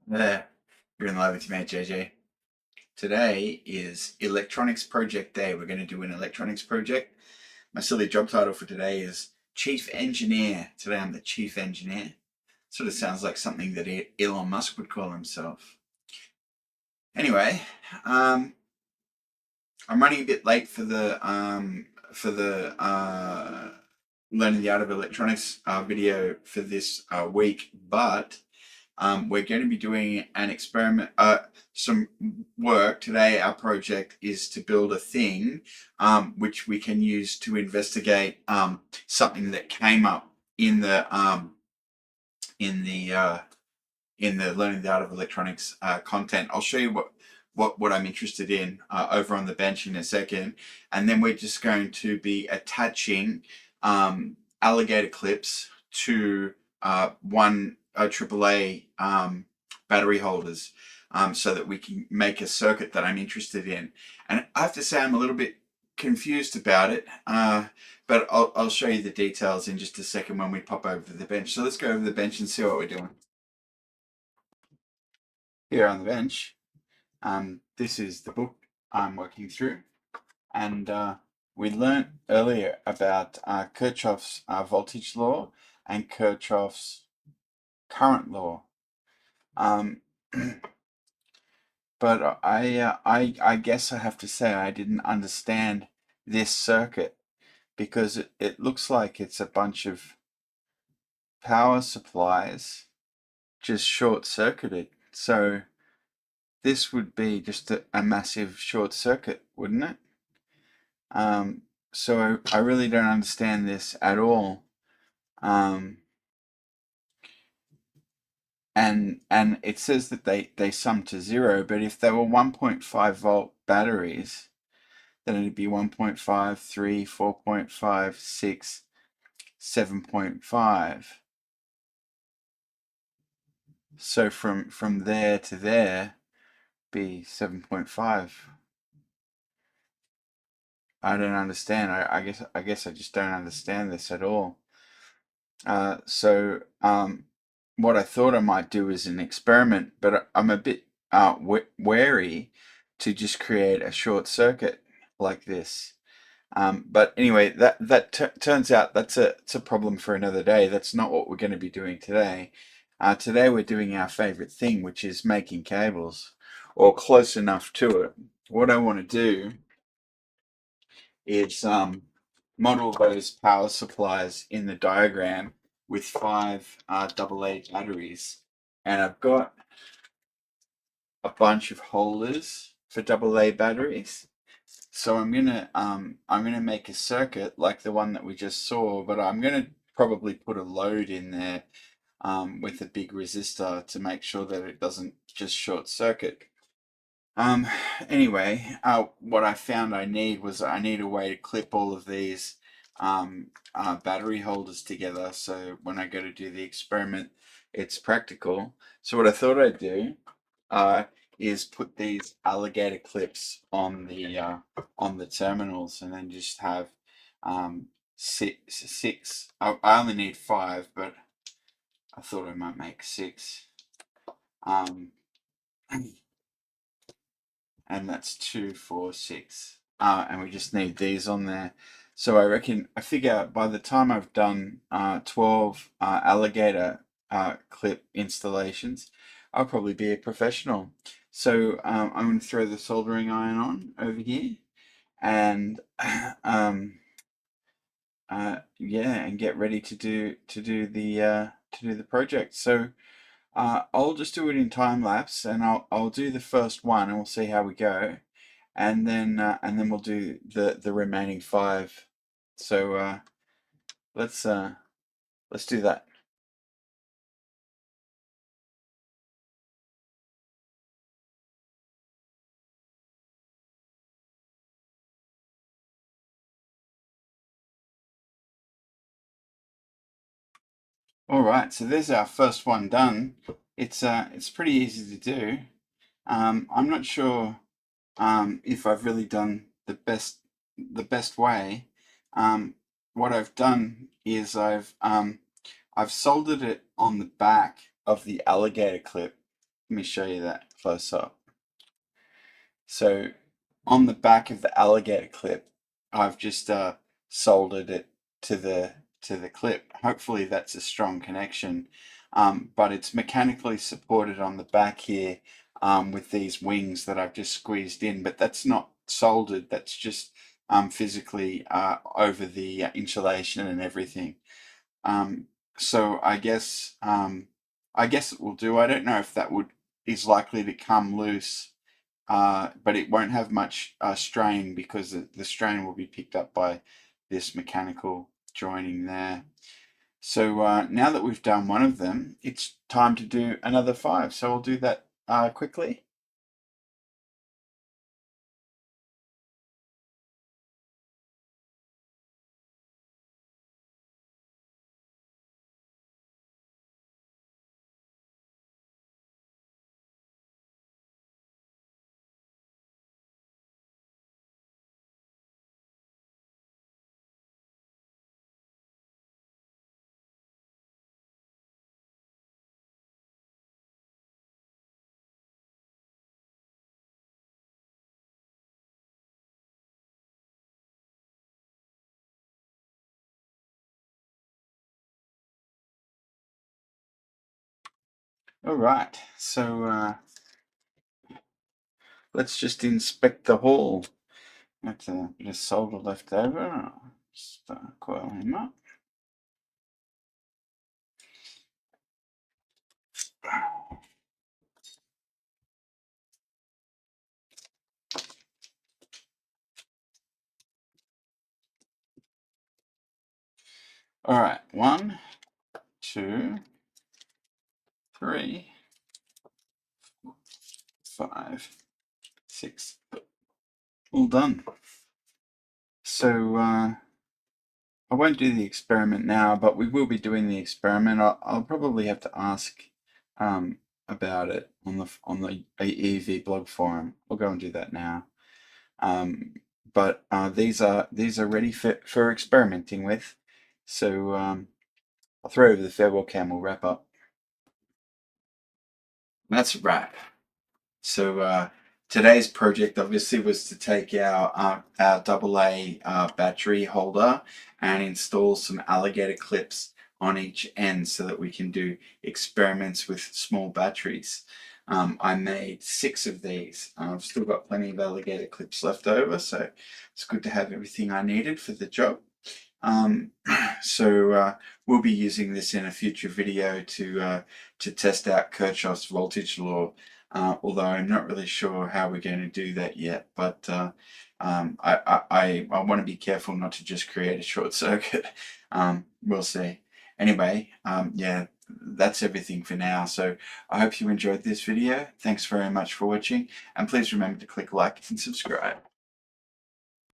There, you're in live with your mate JJ. Today is electronics project day. We're going to do an electronics project. My silly job title for today is chief engineer. Today I'm the chief engineer. Sort of sounds like something that Elon Musk would call himself. Anyway, um, I'm running a bit late for the learning the art of electronics video for this week, but we're going to be doing an experiment, some work today. Our project is to build a thing which we can use to investigate something that came up in in the uh, the learning the art of electronics content. I'll show you what I'm interested in over on the bench in a second, and then we're just going to be attaching alligator clips to one AAA battery holders, so that we can make a circuit that I'm interested in. And I have to say I'm a little bit confused about it, but I'll show you the details in just a second when we pop over to the bench. So let's go over the bench and see what we're doing. Here on the bench, this is the book I'm working through, and we learnt earlier about Kirchhoff's voltage law and Kirchhoff's current law. Um, but I guess I have to say I didn't understand this circuit because it looks like it's a bunch of power supplies just short circuited. So this would be just a massive short circuit, wouldn't it? So I really don't understand this at all. And it says that they sum to zero, but if they were 1.5 volt batteries, then it'd be 1.5, 3, 4.5, 6, 7.5. So from there to there be 7.5. I don't understand. I guess I just don't understand this at all. So what I thought I might do is an experiment, but I'm a bit wary to just create a short circuit like this. But anyway, that turns out it's a problem for another day. That's not what we're going to be doing today. Today we're doing our favorite thing, which is making cables, or close enough to it. What I want to do is model those power supplies in the diagram with five AA batteries, and I've got a bunch of holders for AA batteries. So I'm gonna make a circuit like the one that we just saw, but I'm gonna probably put a load in there with a big resistor to make sure that it doesn't just short circuit. Um, anyway, what I found I need a way to clip all of these battery holders together, so when I go to do the experiment, it's practical. So what I thought I'd do uh, is put these alligator clips on the terminals, and then just have six. I only need five, but I thought I might make six. Um, and that's 2, 4, 6. And we just need these on there. So I figure by the time I've done 12 alligator clip installations, I'll probably be a professional. So I'm going to throw the soldering iron on over here, and yeah, and get ready to do the project. So I'll just do it in time lapse, and I'll do the first one, and we'll see how we go, and then we'll do the remaining five. So let's uh, let's do that. All right, so there's our first one done. It's pretty easy to do. I'm not sure if I've really done the best way. Um, what I've done is I've soldered it on the back of the alligator clip, Let me show you that close up. So on the back of the alligator clip, I've just soldered it to the clip. Hopefully that's a strong connection, but it's mechanically supported on the back here with these wings that I've just squeezed in. But that's not soldered. That's just physically over the insulation and everything. Um, so I guess it will do. I don't know if that would is likely to come loose, but it won't have much strain because the strain will be picked up by this mechanical joining there. So now that we've done one of them, it's time to do another 5. So I'll do that quickly. All right, so let's just inspect the hall. That's a bit of solder left over. Just coil him up. All right, 1, 2, 3, 5, 6. All done. So I won't do the experiment now, but we will be doing the experiment. I'll probably have to ask about it on the EV blog forum. I'll go and do that now. But these are ready for experimenting with. So I'll throw over the farewell cam. We'll wrap up. That's a wrap. So today's project obviously was to take our AA battery holder and install some alligator clips on each end so that we can do experiments with small batteries. I made 6 of these. I've still got plenty of alligator clips left over, so it's good to have everything I needed for the job. So we'll be using this in a future video to test out Kirchhoff's voltage law. Although I'm not really sure how we're going to do that yet, but I want to be careful not to just create a short circuit. We'll see. Anyway, yeah, that's everything for now. So I hope you enjoyed this video. Thanks very much for watching, and please remember to click like and subscribe.